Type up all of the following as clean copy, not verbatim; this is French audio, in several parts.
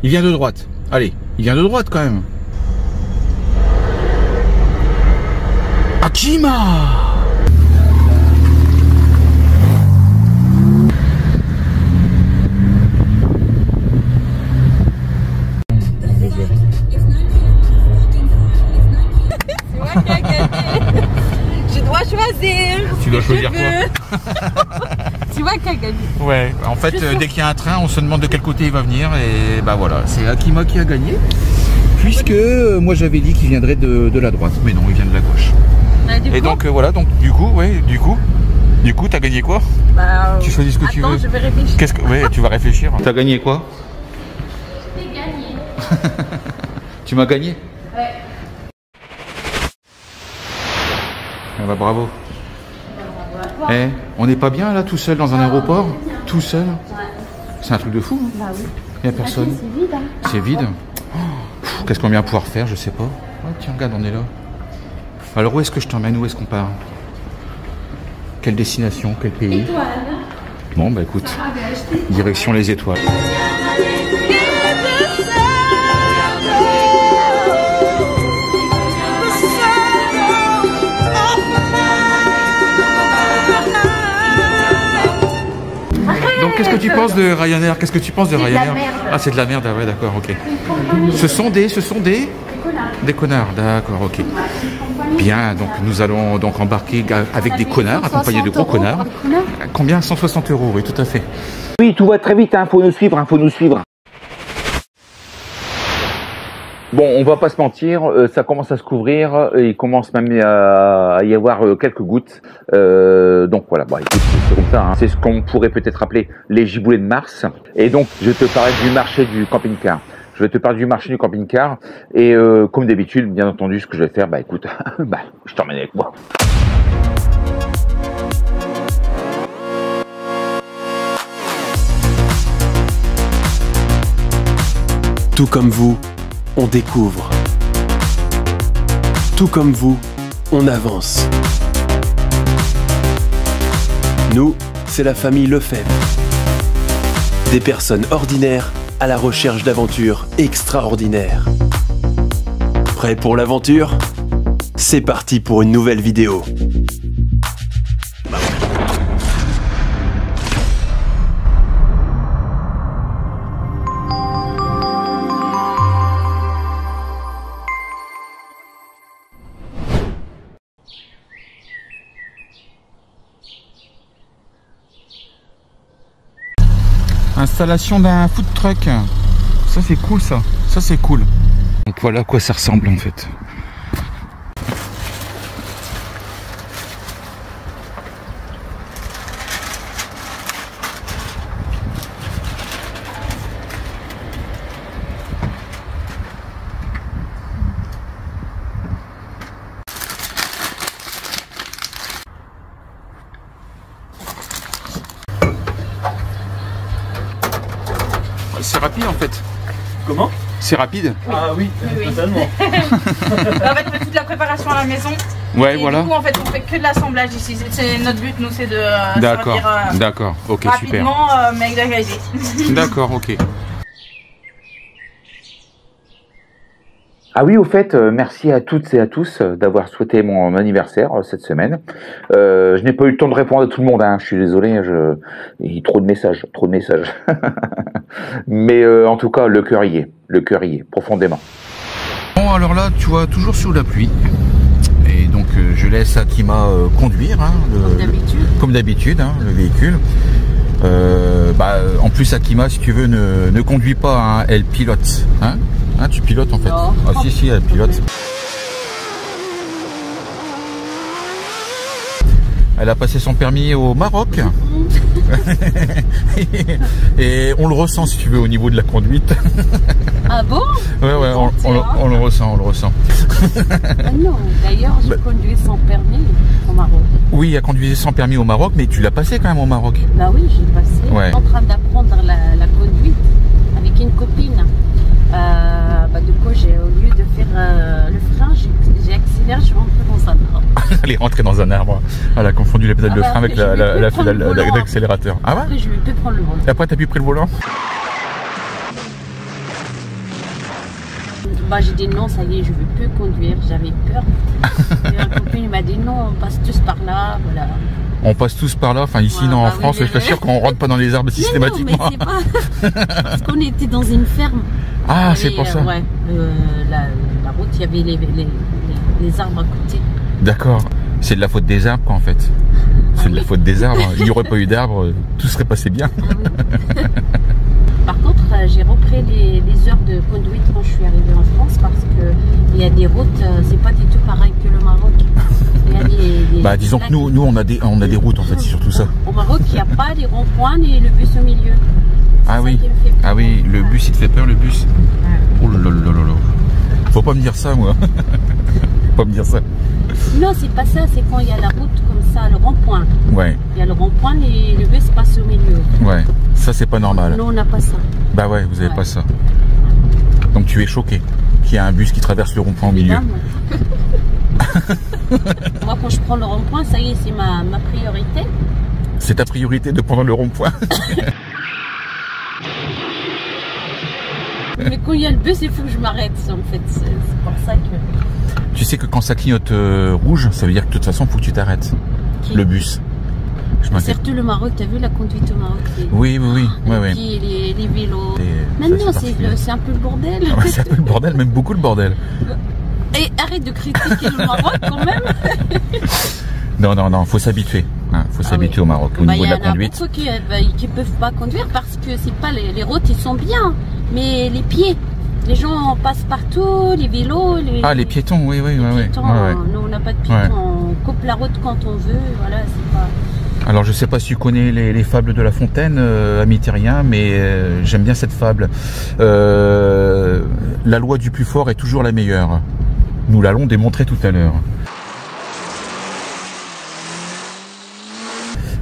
Il vient de droite. Allez, il vient de droite quand même. Akima! Je dois choisir. Tu dois choisir quoi? Tu vois qui a gagné? Ouais, en fait, dès qu'il y a un train, on se demande de quel côté il va venir. Et bah voilà, c'est Akima qui a gagné. Puisque moi j'avais dit qu'il viendrait de la droite. Mais non, il vient de la gauche. Bah, et donc voilà, donc du coup, t'as gagné quoi? Bah, tu choisis ce que tu veux. Je vais réfléchir. Qu'est-ce que, ouais, tu vas réfléchir. T'as gagné quoi? J'ai gagné. Tu m'as gagné? Ouais. Ah bah bravo. Eh, on n'est pas bien là tout seul dans un aéroport? Tout seul? Ouais. C'est un truc de fou. Hein. Bah oui. Il n'y a personne. C'est vide. Hein. C'est vide. Oh, qu'est-ce qu'on vient pouvoir faire? Je sais pas. Oh, tiens, regarde, on est là. Alors où est-ce que je t'emmène? Où est-ce qu'on part? Quelle destination? Quel pays? Étoile. Bon bah écoute, direction les étoiles. Donc qu'est-ce que tu penses de Ryanair? Qu'est-ce que tu penses de Ryanair? Ah, c'est de la merde, ah ouais, d'accord, ok. Ce sont des connards, d'accord, ok. Bien, donc nous allons donc embarquer avec des connards, accompagnés de gros connards. Combien? 160 €, oui, tout à fait. Oui, tout va très vite, hein, faut nous suivre, faut nous suivre. Bon, on va pas se mentir, ça commence à se couvrir, il commence même à y avoir quelques gouttes. Donc voilà, bah, écoute, c'est comme ça, hein. C'est ce qu'on pourrait peut-être appeler les giboulées de Mars. Et donc, je te parle du marché du camping-car. Je vais te parler du marché du camping-car. Et comme d'habitude, bien entendu, ce que je vais faire, bah écoute, bah, je t'emmène avec moi. Tout comme vous, on découvre. Tout comme vous, on avance. Nous, c'est la famille Lefebvre. Des personnes ordinaires à la recherche d'aventures extraordinaires. Prêt pour l'aventure? C'est parti pour une nouvelle vidéo. Installation d'un food truck. Ça c'est cool ça. Ça c'est cool. Donc voilà à quoi ça ressemble en fait. C'est rapide en fait. Comment? C'est rapide. Ah oui, totalement. En fait, on fait toute la préparation à la maison. Ouais, et voilà. Du coup, en fait, on fait que de l'assemblage ici. C'est notre but, nous, c'est de D'accord, servir d'accord, ok, super. rapidement, mais avec de la qualité. D'accord, ok. Ah oui, au fait, merci à toutes et à tous d'avoir souhaité mon anniversaire cette semaine. Je n'ai pas eu le temps de répondre à tout le monde, hein, je suis désolé, il y a trop de messages, Mais en tout cas, le cœur y est, profondément. Bon, alors là, tu vois, toujours sous la pluie. Et donc, je laisse Akima conduire, hein, comme d'habitude, hein, le véhicule. En plus, Akima, si tu veux, ne conduit pas, hein, elle pilote. Hein. Hein, tu pilotes en fait? Non. Ah si, elle pilote. Elle a passé son permis au Maroc. Et on le ressent si tu veux au niveau de la conduite. Ah bon? Ouais, on le ressent, Ah non, d'ailleurs, je conduis sans permis au Maroc. Oui, elle conduisait sans permis au Maroc, mais tu l'as passé quand même au Maroc. Bah oui, j'ai passé. Ouais. En train d'apprendre la conduite avec une copine. Du coup, au lieu de faire le frein, j'ai accéléré, je suis rentrée dans un arbre. Elle est rentrée dans un arbre. Elle a confondu les pédales de frein avec la pédale d'accélérateur. Ah ouais? Après, je vais plus prendre le volant. Et après, t'as plus pris le volant? Bah, j'ai dit non, ça y est, je ne veux plus conduire, j'avais peur. Et un copain m'a dit non, on passe tous par là, voilà. On passe tous par là, enfin ici, ouais, non, bah en France, je suis sûr qu'on rentre pas dans les arbres systématiquement. Non, mais c'est pas... Parce qu'on était dans une ferme. Ah, c'est pour ça. Ouais, la route, il y avait les arbres à côté. D'accord. C'est de la faute des arbres, quoi, en fait. C'est de la faute des arbres. Il n'y aurait pas eu d'arbres, tout serait passé bien. Ah, oui. Par contre, j'ai repris les heures de conduite quand je suis arrivée en France parce que il y a des routes, c'est pas du tout pareil que le Maroc. Il y a bah, disons que nous on a des routes, en fait, c'est surtout ça. Au Maroc, il n'y a pas les ronds-points ni le bus au milieu. Ah oui, ah oui, le bus, il te fait peur, le bus. Oh là là là là. Faut pas me dire ça, moi. Faut pas me dire ça. Non, c'est pas ça, c'est quand il y a la route comme ça, le rond-point. Ouais. Il y a le rond-point et le bus passe au milieu. Ouais, ça c'est pas normal. Non, on n'a pas ça. Bah ouais, vous avez pas ça. Donc tu es choqué qu'il y a un bus qui traverse le rond-point au milieu. Moi, quand je prends le rond-point, ça y est, c'est ma priorité. C'est ta priorité de prendre le rond-point? Mais quand il y a le bus, il faut que je m'arrête, en fait. C'est pour ça que... Tu sais que quand ça clignote rouge, ça veut dire que de toute façon, il faut que tu t'arrêtes. Le bus. Surtout le Maroc, t'as vu la conduite au Maroc? Oui, oui, oui. Les vélos. Maintenant, c'est un peu le bordel. Ah ouais, c'est un peu le bordel, même beaucoup le bordel. Et arrête de critiquer le Maroc quand même. Non, faut s'habituer. Hein, faut s'habituer au Maroc au niveau de la conduite. Il y en a beaucoup qui peuvent pas conduire parce que c'est pas les routes, ils sont bien, mais les pieds. Les gens passent partout, les vélos. Les piétons, oui. Piétons, nous, on n'a pas de piétons. Ouais. On coupe la route quand on veut. Voilà, c'est pas... Alors, je sais pas si tu connais les fables de La Fontaine, ami terrien, mais j'aime bien cette fable. La loi du plus fort est toujours la meilleure. Nous l'allons démontrer tout à l'heure.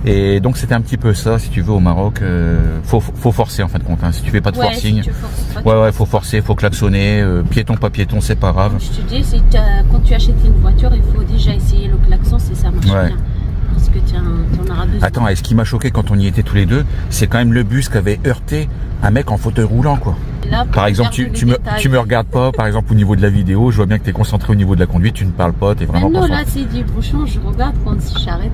Et donc c'était un petit peu ça, si tu veux, au Maroc, faut forcer en fin de compte, hein. Si tu fais pas de forcing, si faut forcer, faut klaxonner, piéton pas piéton, c'est pas grave. Je te dis, quand tu achètes une voiture, il faut déjà essayer le klaxon si ça marche bien. Parce que tu en auras besoin. Attends, et ce qui m'a choqué quand on y était tous les deux, c'est quand même le bus qui avait heurté un mec en fauteuil roulant, quoi. Là, par exemple, tu me regardes pas, par exemple, au niveau de la vidéo, je vois bien que tu es concentré au niveau de la conduite, tu ne parles pas, tu es vraiment concentré. Non, là, c'est du bouchon, je regarde quand j'arrête.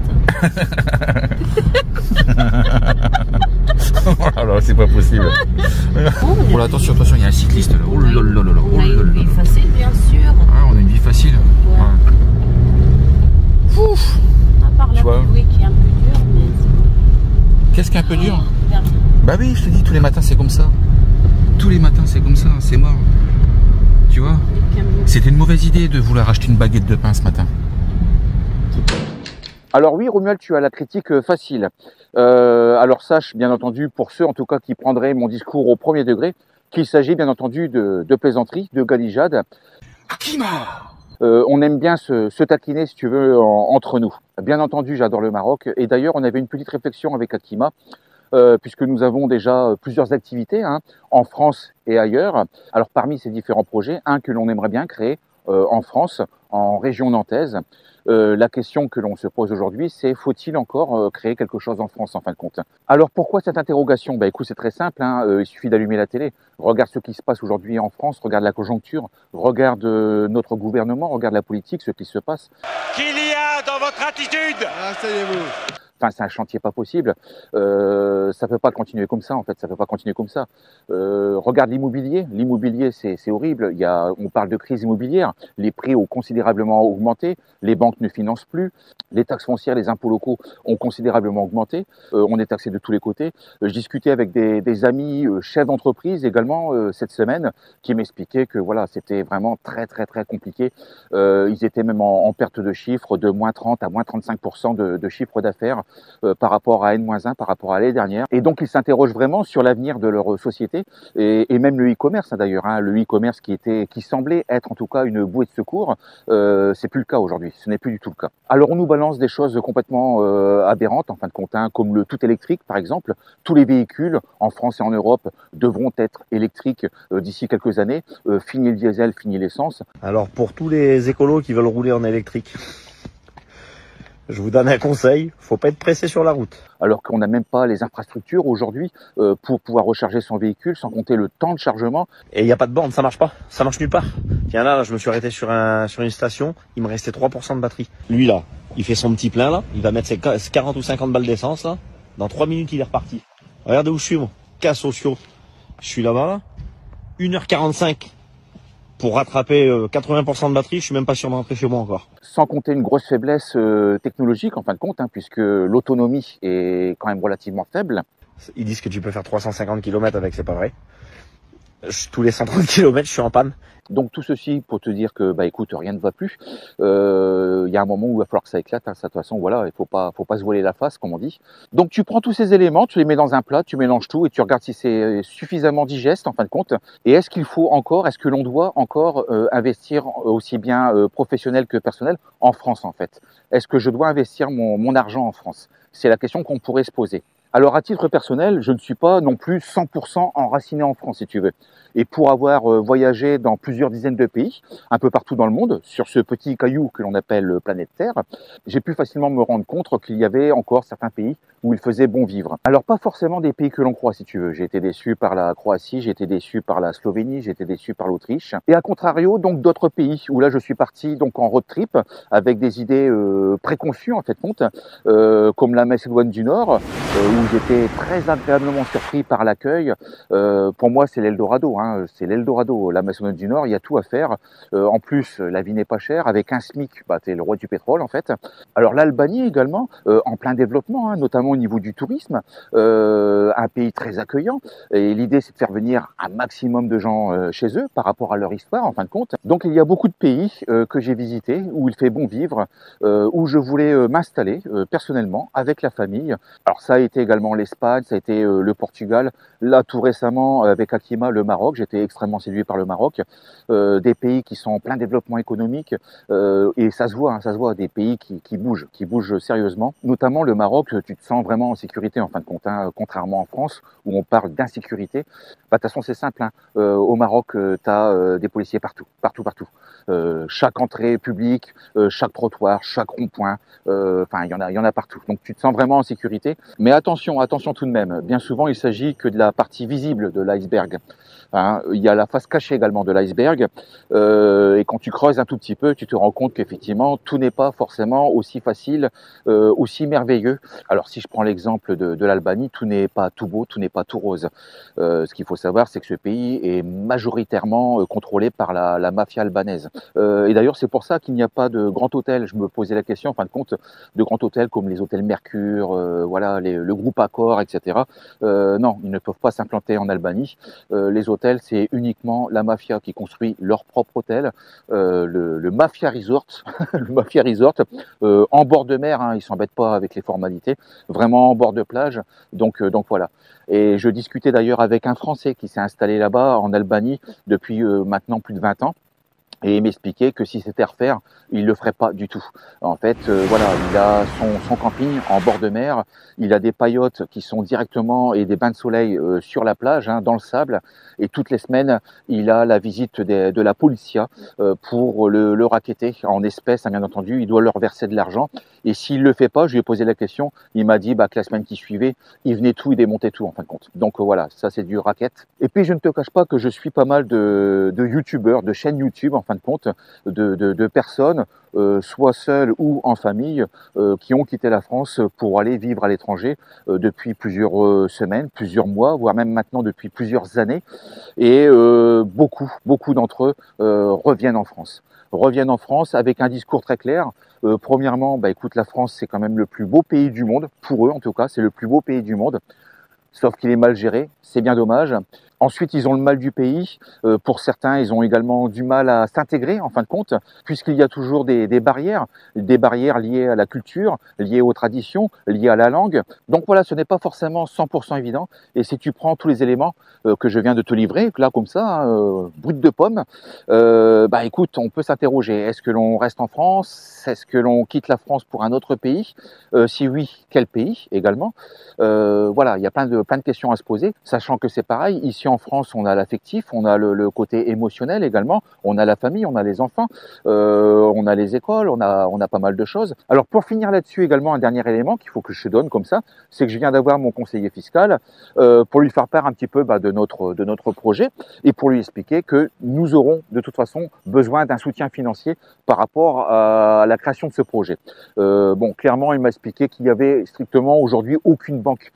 Oh là là, c'est pas possible. Oh là, attention, il y a un cycliste là. Oh là là là là. On a une vie facile, bien sûr. Ah, on a une vie facile. Ouais. Ouf. À part la pluie qui est un peu dure, mais... Qu'est-ce qui est un peu dur? Bah oui, je te dis, tous les matins, c'est comme ça. Tous les matins, c'est comme ça, c'est mort. Tu vois? C'était une mauvaise idée de vouloir acheter une baguette de pain ce matin. Alors oui, Romuald, tu as la critique facile. Alors sache, bien entendu, pour ceux en tout cas qui prendraient mon discours au premier degré, qu'il s'agit bien entendu de plaisanterie, de galijade. On aime bien se taquiner, si tu veux, entre nous. Bien entendu, j'adore le Maroc. Et d'ailleurs, on avait une petite réflexion avec Akima, puisque nous avons déjà plusieurs activités en France et ailleurs. Alors parmi ces différents projets, un que l'on aimerait bien créer en France, en région nantaise. La question que l'on se pose aujourd'hui, c'est faut-il encore créer quelque chose en France en fin de compte? Alors pourquoi cette interrogation? Bah écoute, c'est très simple, il suffit d'allumer la télé. Regarde ce qui se passe aujourd'hui en France, regarde la conjoncture, regarde notre gouvernement, regarde la politique, ce qui se passe. Qu'il y a dans votre attitude? Asseyez-vous. Enfin, c'est un chantier pas possible. Ça peut pas continuer comme ça, en fait. Ça peut pas continuer comme ça. Regarde l'immobilier. L'immobilier, c'est horrible. On parle de crise immobilière. Les prix ont considérablement augmenté. Les banques ne financent plus. Les taxes foncières, les impôts locaux ont considérablement augmenté. On est taxé de tous les côtés. Je discutais avec des amis chefs d'entreprise également cette semaine qui m'expliquaient que voilà, c'était vraiment très compliqué. Ils étaient même en perte de chiffre de moins 30 à moins 35% de chiffre d'affaires. Par rapport à N-1, par rapport à l'année dernière. Et donc, ils s'interrogent vraiment sur l'avenir de leur société et même le e-commerce d'ailleurs. Le e-commerce qui semblait être en tout cas une bouée de secours, c'est plus le cas aujourd'hui. Ce n'est plus du tout le cas. Alors, on nous balance des choses complètement aberrantes en fin de compte, comme le tout électrique par exemple. Tous les véhicules en France et en Europe devront être électriques d'ici quelques années. Fini le diesel, fini l'essence. Alors, pour tous les écolos qui veulent rouler en électrique, Je vous donne un conseil, faut pas être pressé sur la route. Alors qu'on n'a même pas les infrastructures aujourd'hui pour pouvoir recharger son véhicule, sans compter le temps de chargement. Et il n'y a pas de borne, ça marche pas, ça marche nulle part. Tiens là, je me suis arrêté sur une station, il me restait 3% de batterie. Lui là, il fait son petit plein là, il va mettre ses 40 ou 50 balles d'essence là. Dans 3 minutes il est reparti. Regardez où je suis moi, Casse Sociaux. Je suis là-bas là, 1h45. Pour rattraper 80% de batterie, je suis même pas sûr de rentrer chez moi encore. Sans compter une grosse faiblesse technologique en fin de compte, puisque l'autonomie est quand même relativement faible. Ils disent que tu peux faire 350 km avec, c'est pas vrai. Tous les 130 km, je suis en panne. Donc tout ceci pour te dire que écoute, rien ne va plus. Il y a un moment où il va falloir que ça éclate. Ça, de toute façon, voilà, il faut pas se voiler la face, comme on dit. Donc tu prends tous ces éléments, tu les mets dans un plat, tu mélanges tout et tu regardes si c'est suffisamment digeste en fin de compte. Et est-ce que l'on doit encore investir aussi bien professionnel que personnel en France en fait? Est-ce que je dois investir mon argent en France? C'est la question qu'on pourrait se poser. Alors à titre personnel, je ne suis pas non plus 100% enraciné en France, si tu veux. Et pour avoir voyagé dans plusieurs dizaines de pays, un peu partout dans le monde, sur ce petit caillou que l'on appelle planète Terre, j'ai pu facilement me rendre compte qu'il y avait encore certains pays où il faisait bon vivre. Alors pas forcément des pays que l'on croit, si tu veux. J'ai été déçu par la Croatie, j'ai été déçu par la Slovénie, j'ai été déçu par l'Autriche. Et à contrario, donc d'autres pays où là je suis parti donc en road trip avec des idées préconçues en fait compte, comme la Macédoine du Nord, où j'étais très agréablement surpris par l'accueil. Pour moi, c'est l'Eldorado, c'est l'Eldorado. La Macédoine du Nord, il y a tout à faire. En plus, la vie n'est pas chère. Avec un SMIC, t'es le roi du pétrole en fait. Alors l'Albanie également, en plein développement, notamment au niveau du tourisme, un pays très accueillant. Et l'idée, c'est de faire venir un maximum de gens chez eux par rapport à leur histoire, en fin de compte. Donc il y a beaucoup de pays que j'ai visités où il fait bon vivre, où je voulais m'installer personnellement avec la famille. Alors ça a été également l'Espagne, ça a été le Portugal. Là, tout récemment, avec Akima, le Maroc, j'étais extrêmement séduit par le Maroc. Des pays qui sont en plein développement économique et ça se voit, des pays qui bougent sérieusement. Notamment le Maroc, tu te sens vraiment en sécurité en fin de compte, contrairement en France où on parle d'insécurité. De toute façon, c'est simple. Au Maroc, tu as des policiers partout. Chaque entrée publique, chaque trottoir, chaque rond-point, il y en a partout. Donc tu te sens vraiment en sécurité. Mais attention tout de même. Bien souvent, il s'agit que de la partie visible de l'iceberg. Il y a la face cachée également de l'iceberg. Et quand tu creuses un tout petit peu, tu te rends compte qu'effectivement, tout n'est pas forcément aussi facile, aussi merveilleux. Alors si je prends l'exemple de l'Albanie, tout n'est pas tout beau, tout n'est pas tout rose. Ce qu'il faut savoir, c'est que ce pays est majoritairement contrôlé par la mafia albanaise. Et d'ailleurs, c'est pour ça qu'il n'y a pas de grand hôtel. Je me posais la question, en fin de compte, de grands hôtels comme les hôtels Mercure, le groupe Accor, etc. Non, ils ne peuvent pas s'implanter en Albanie. Les hôtels, c'est uniquement la mafia qui construit leur propre hôtel, le Mafia Resort, le Mafia Resort, en bord de mer, ils s'embêtent pas avec les formalités, vraiment en bord de plage. Donc voilà. Et je discutais d'ailleurs avec un Français qui s'est installé là-bas en Albanie depuis maintenant plus de 20 ans. Et il m'expliquait que si c'était à refaire, il le ferait pas du tout. En fait, il a son camping en bord de mer, il a des paillotes qui sont directement et des bains de soleil sur la plage, dans le sable. Et toutes les semaines, il a la visite de la policia pour le racketter en espèces, bien entendu. Il doit leur verser de l'argent. Et s'il le fait pas, je lui ai posé la question. Il m'a dit que la semaine qui suivait, il venait tout, il démontait tout en fin de compte. Donc voilà, ça c'est du racket. Et puis je ne te cache pas que je suis pas mal de youtubeurs, de chaînes YouTube en fin de compte, de personnes, soit seules ou en famille, qui ont quitté la France pour aller vivre à l'étranger depuis plusieurs semaines, plusieurs mois, voire même maintenant depuis plusieurs années. Et beaucoup d'entre eux reviennent en France avec un discours très clair. Premièrement, écoute, la France, c'est quand même le plus beau pays du monde, pour eux en tout cas, c'est le plus beau pays du monde, sauf qu'il est mal géré, c'est bien dommage. Ensuite, ils ont le mal du pays. Pour certains, ils ont également du mal à s'intégrer, en fin de compte, puisqu'il y a toujours des barrières liées à la culture, liées aux traditions, liées à la langue. Donc voilà, ce n'est pas forcément 100% évident. Et si tu prends tous les éléments que je viens de te livrer, là comme ça, brut de pomme, écoute, on peut s'interroger. Est-ce que l'on reste en France? Est-ce que l'on quitte la France pour un autre pays? Si oui, quel pays également? Voilà, il y a plein de questions à se poser, sachant que c'est pareil, ici ici en France, on a l'affectif, on a le côté émotionnel également, on a la famille, on a les enfants, on a les écoles, on a pas mal de choses. Alors pour finir là-dessus également, un dernier élément qu'il faut que je te donne comme ça, c'est que je viens d'avoir mon conseiller fiscal pour lui faire part un petit peu de notre projet et pour lui expliquer que nous aurons de toute façon besoin d'un soutien financier par rapport à la création de ce projet. Bon, clairement, il m'a expliqué qu'il y avait strictement aujourd'hui aucune banque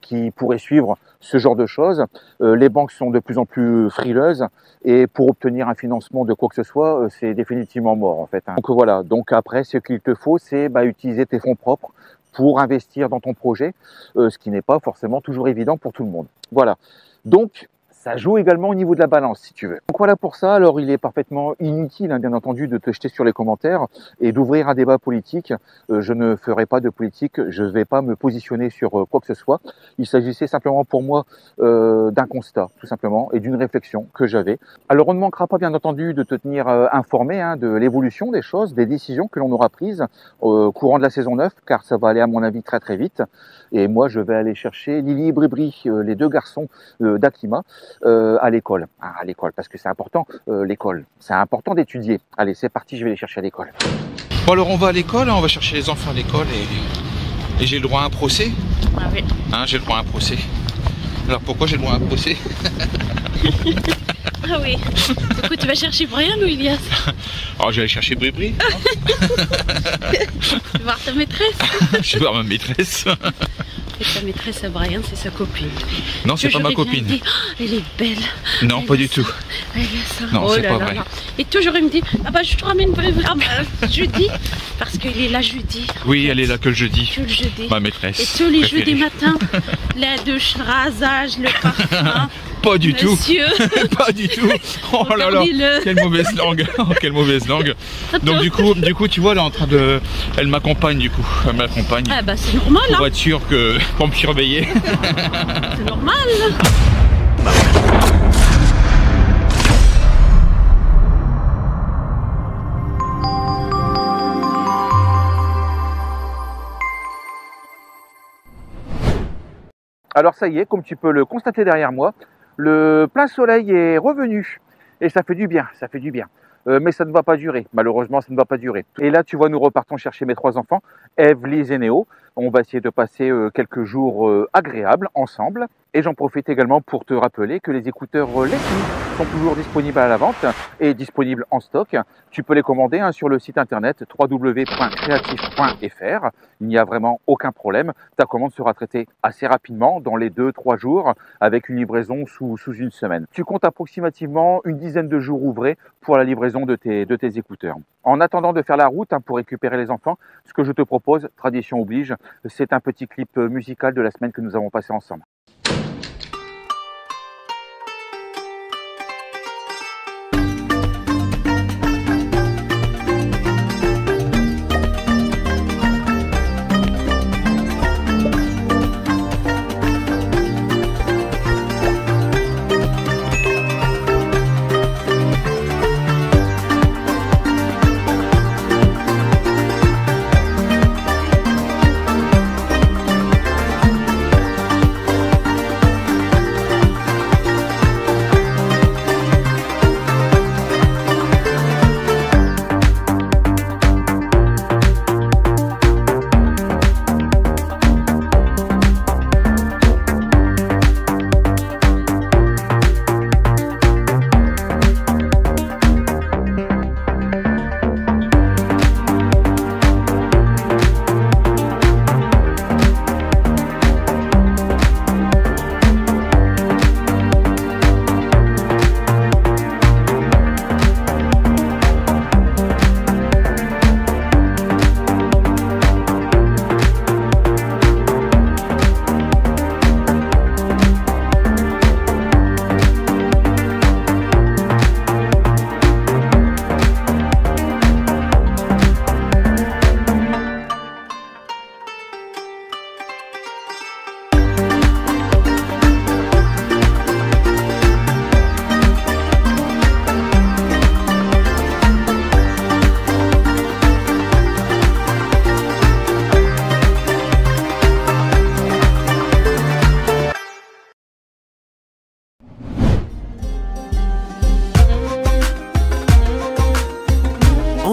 qui pourrait suivre ce genre de choses. Les banques sont de plus en plus frileuses et pour obtenir un financement de quoi que ce soit, c'est définitivement mort en fait. Donc voilà, donc après ce qu'il te faut, c'est utiliser tes fonds propres pour investir dans ton projet, ce qui n'est pas forcément toujours évident pour tout le monde. Voilà, donc ça joue également au niveau de la balance, si tu veux. Donc voilà pour ça. Alors il est parfaitement inutile, bien entendu, de te jeter sur les commentaires et d'ouvrir un débat politique. Je ne ferai pas de politique, je ne vais pas me positionner sur quoi que ce soit. Il s'agissait simplement pour moi d'un constat, tout simplement, et d'une réflexion que j'avais. Alors on ne manquera pas, bien entendu, de te tenir informé de l'évolution des choses, des décisions que l'on aura prises au courant de la saison 9, car ça va aller à mon avis très très vite. Et moi je vais aller chercher Lily et Bribri, les deux garçons d'Akima, à l'école. À l'école, parce que c'est important, l'école. C'est important d'étudier. Allez, c'est parti, je vais les chercher à l'école. Bon alors on va à l'école, on va chercher les enfants à l'école et j'ai le droit à un procès. Ah oui. Hein, j'ai le droit à un procès. Alors pourquoi j'ai le droit à un procès? Ah oui. Du coup, tu vas chercher Brian ou Ilias? Oh, je vais aller chercher Bribri. Tu vas voir ta maîtresse? Je vais voir ma maîtresse. Et sa maîtresse à Brian, c'est sa copine. Non, c'est pas ma copine. Dit, oh, elle est belle. Non, pas du tout. Elle est ça. Non, oh c'est là pas là vrai. là. Et toujours il me dit, ah bah je te ramène jeudi, parce qu'il est là jeudi. Oui, elle est là que le jeudi. Que le jeudi. Ma maîtresse. Et tous les préférée. jeudis matins, la douche, le rasage, le parfum. Pas du Monsieur. tout. Pas du tout. Oh là là. Regardez-le. Quelle mauvaise langue. Oh, quelle mauvaise langue. Donc du coup, tu vois, elle est en train de, elle m'accompagne du coup. Elle m'accompagne. Ah bah c'est normal, Pour hein. être sûr que, pour me surveiller. C'est normal. Alors ça y est, comme tu peux le constater derrière moi, le plein soleil est revenu et ça fait du bien, ça fait du bien. Mais ça ne va pas durer, malheureusement ça ne va pas durer. Et là tu vois, nous repartons chercher mes trois enfants, Eve, Lise et Néo. On va essayer de passer quelques jours agréables ensemble. Et j'en profite également pour te rappeler que les écouteurs Leslie sont toujours disponibles à la vente et disponibles en stock. Tu peux les commander sur le site internet www.creatif.fr. Il n'y a vraiment aucun problème. Ta commande sera traitée assez rapidement, dans les 2-3 jours, avec une livraison sous une semaine. Tu comptes approximativement une dizaine de jours ouvrés pour la livraison de tes écouteurs. En attendant de faire la route pour récupérer les enfants, ce que je te propose, tradition oblige, c'est un petit clip musical de la semaine que nous avons passé ensemble.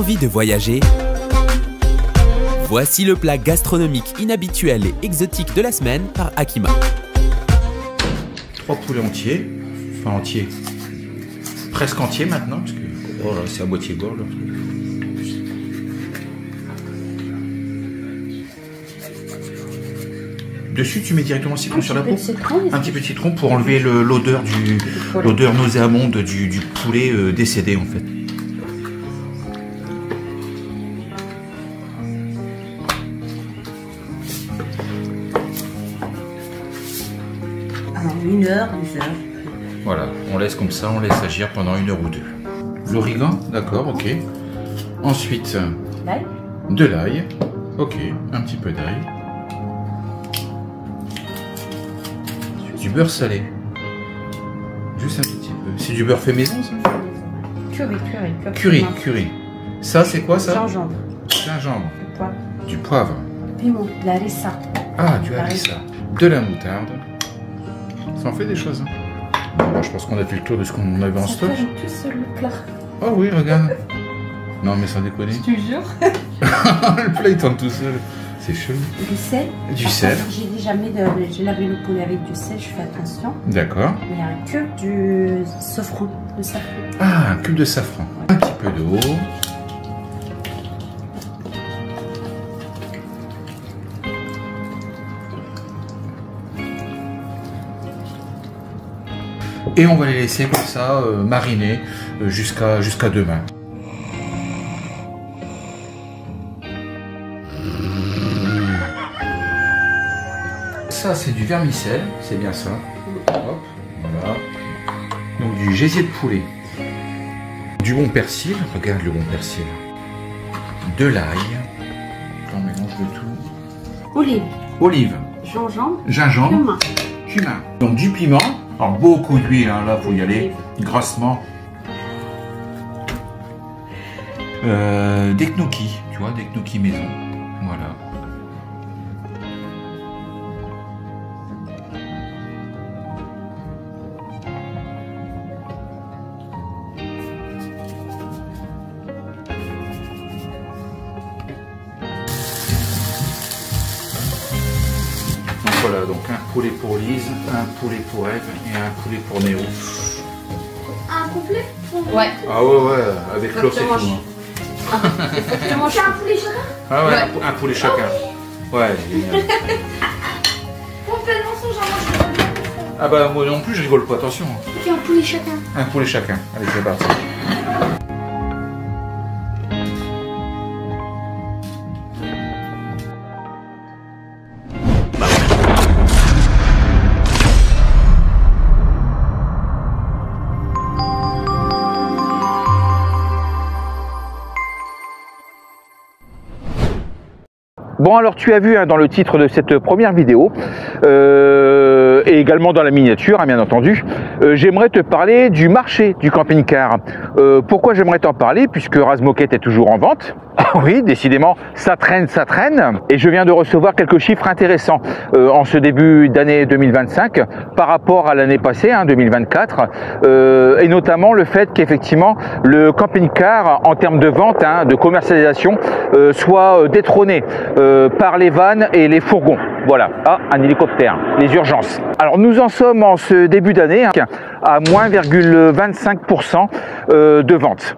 envie de voyager? Voici le plat gastronomique inhabituel et exotique de la semaine par Akima. 3 poulets entiers, enfin entiers, presque entiers maintenant, parce que oh là, c'est à moitié gorge. Dessus, tu mets directement le citron sur la peau. Un petit peu de citron pour enlever l'odeur nauséabonde du poulet décédé en fait. Alors 1 heure, 2 heures. Voilà, on laisse comme ça, on laisse agir pendant 1 heure ou 2. L'origan, d'accord, ok. Ensuite, de l'ail, ok, un petit peu d'ail. Du beurre salé. Juste un petit peu. C'est du beurre fait maison, ça? Curry. Ça, c'est quoi, ça? Gingembre. Gingembre. Du poivre. Du poivre. Piment, de la harissa. Ah, du harissa. De la moutarde. Ça en fait des choses, hein. Bon, je pense qu'on a fait le tour de ce qu'on avait en stock. Ça fait tout seul le plat. Oh oui, regarde. Non, mais sans déconner. Je te jure. Le plat, il tourne tout seul. C'est chelou. Du sel. Du sel. J'ai lavé le poulet avec du sel, je fais attention. D'accord. Il y a un cube du safran, de safran. Ah, un cube de safran. Un petit peu d'eau. Et on va les laisser comme ça mariner jusqu'à demain. Ça, c'est du vermicelle, c'est bien ça. Hop, voilà. Donc du gésier de poulet, du bon persil, regarde le bon persil, de l'ail, on mélange le tout. Olive. Gingembre. Cumin. Donc du piment, alors beaucoup d'huile, hein, là faut y aller grassement. Des gnocchis, tu vois, des gnocchis maison, voilà. Voilà, donc un poulet pour Lise, un poulet pour Eve et un poulet pour Néo. Un complet? Ouais. Ah ouais, avec l'os et tout. Hein. C'est un poulet chacun? Ah ouais, un poulet chacun. Ouais, génial. On fait le mensonge, j'en mange. Ah bah moi non plus je rigole pas, attention. Ok, un poulet chacun. Un poulet chacun, allez c'est parti. Bon alors tu as vu hein, dans le titre de cette première vidéo et également dans la miniature hein, bien entendu, j'aimerais te parler du marché du camping-car. Pourquoi j'aimerais t'en parler? Puisque Razmoket est toujours en vente. Oui, décidément, ça traîne. Et je viens de recevoir quelques chiffres intéressants en ce début d'année 2025 par rapport à l'année passée, hein, 2024, et notamment le fait qu'effectivement le camping-car en termes de vente, hein, de commercialisation, soit détrôné par les vannes et les fourgons. Voilà, ah, un hélicoptère, les urgences. Alors nous en sommes en ce début d'année hein, à moins 0,25% de vente.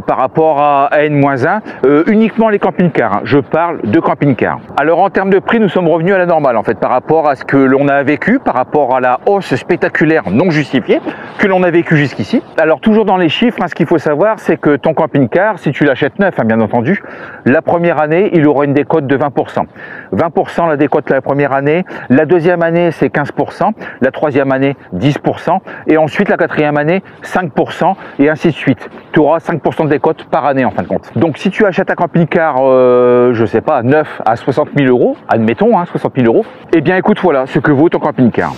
Par rapport à N-1, uniquement les camping-cars, hein. Je parle de camping-cars. Alors en termes de prix, nous sommes revenus à la normale en fait, par rapport à ce que l'on a vécu, par rapport à la hausse spectaculaire non justifiée que l'on a vécu jusqu'ici. Alors toujours dans les chiffres, hein, ce qu'il faut savoir, c'est que ton camping-car, si tu l'achètes neuf, hein, bien entendu, la première année, il aura une décote de 20%. 20% la décote la première année, la deuxième année c'est 15%, la troisième année 10%, et ensuite la quatrième année 5%, et ainsi de suite. Tu auras 5% de décote par année en fin de compte. Donc si tu achètes un camping-car, je sais pas, neuf à 60 000 euros, admettons, hein, 60 000 euros, eh bien écoute, voilà ce que vaut ton camping-car.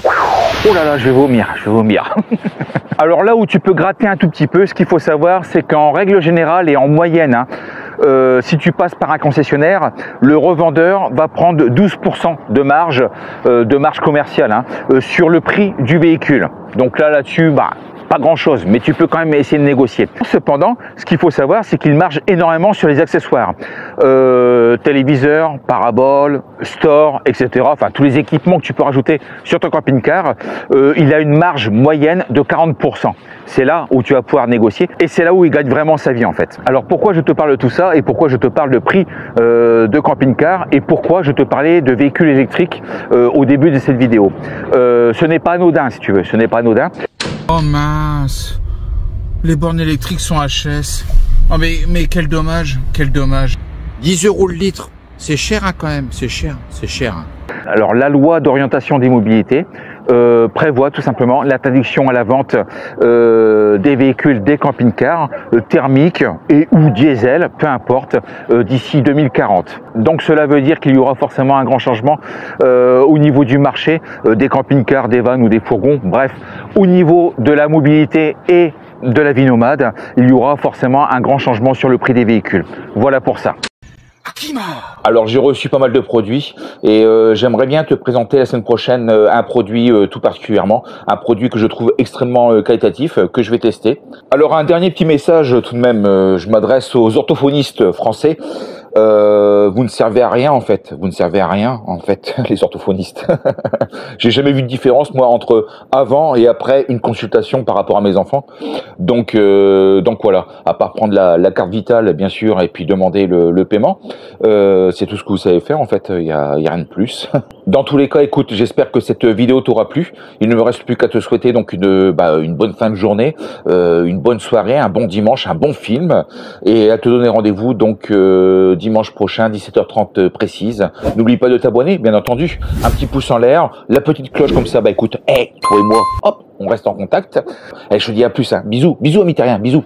Oh là là, je vais vomir. Alors là où tu peux gratter un tout petit peu, ce qu'il faut savoir, c'est qu'en règle générale et en moyenne, hein, si tu passes par un concessionnaire, le revendeur va prendre 12% de marge commerciale hein, sur le prix du véhicule. Donc là-dessus, bah, pas grand chose, mais tu peux quand même essayer de négocier. Cependant, ce qu'il faut savoir, c'est qu'il marge énormément sur les accessoires. Téléviseur, parabole, store, etc. Enfin, tous les équipements que tu peux rajouter sur ton camping-car, il a une marge moyenne de 40%. C'est là où tu vas pouvoir négocier et c'est là où il gagne vraiment sa vie en fait. Alors pourquoi je te parle de tout ça et pourquoi je te parle de prix de camping-car et pourquoi je te parlais de véhicules électriques au début de cette vidéo. Ce n'est pas anodin si tu veux, ce n'est pas anodin. Oh mince, les bornes électriques sont HS. Oh mais quel dommage, quel dommage. 10 € le litre, c'est cher hein, quand même, c'est cher, c'est cher. Hein. Alors la loi d'orientation des mobilités prévoit tout simplement l'interdiction à la vente des véhicules, des camping-cars thermiques et ou diesel, peu importe, d'ici 2040. Donc cela veut dire qu'il y aura forcément un grand changement au niveau du marché des camping-cars, des vannes ou des fourgons. Bref, au niveau de la mobilité et de la vie nomade, il y aura forcément un grand changement sur le prix des véhicules. Voilà pour ça. Alors j'ai reçu pas mal de produits et j'aimerais bien te présenter la semaine prochaine un produit tout particulièrement, un produit que je trouve extrêmement qualitatif, que je vais tester. Alors un dernier petit message tout de même, je m'adresse aux orthophonistes français. Vous ne servez à rien en fait, vous ne servez à rien en fait, les orthophonistes. J'ai jamais vu de différence moi entre avant et après une consultation par rapport à mes enfants. Donc voilà, à part prendre la carte vitale bien sûr et puis demander le paiement, c'est tout ce que vous savez faire en fait, il y a rien de plus. Dans tous les cas, écoute, j'espère que cette vidéo t'aura plu. Il ne me reste plus qu'à te souhaiter donc une bonne fin de journée, une bonne soirée, un bon dimanche, un bon film et à te donner rendez-vous donc dimanche prochain, 17h30 précise. N'oublie pas de t'abonner, bien entendu. Un petit pouce en l'air, la petite cloche comme ça. Bah écoute, toi et moi, hop, on reste en contact. Et je te dis à plus. Hein. Bisous, bisous, ami terrien, bisous.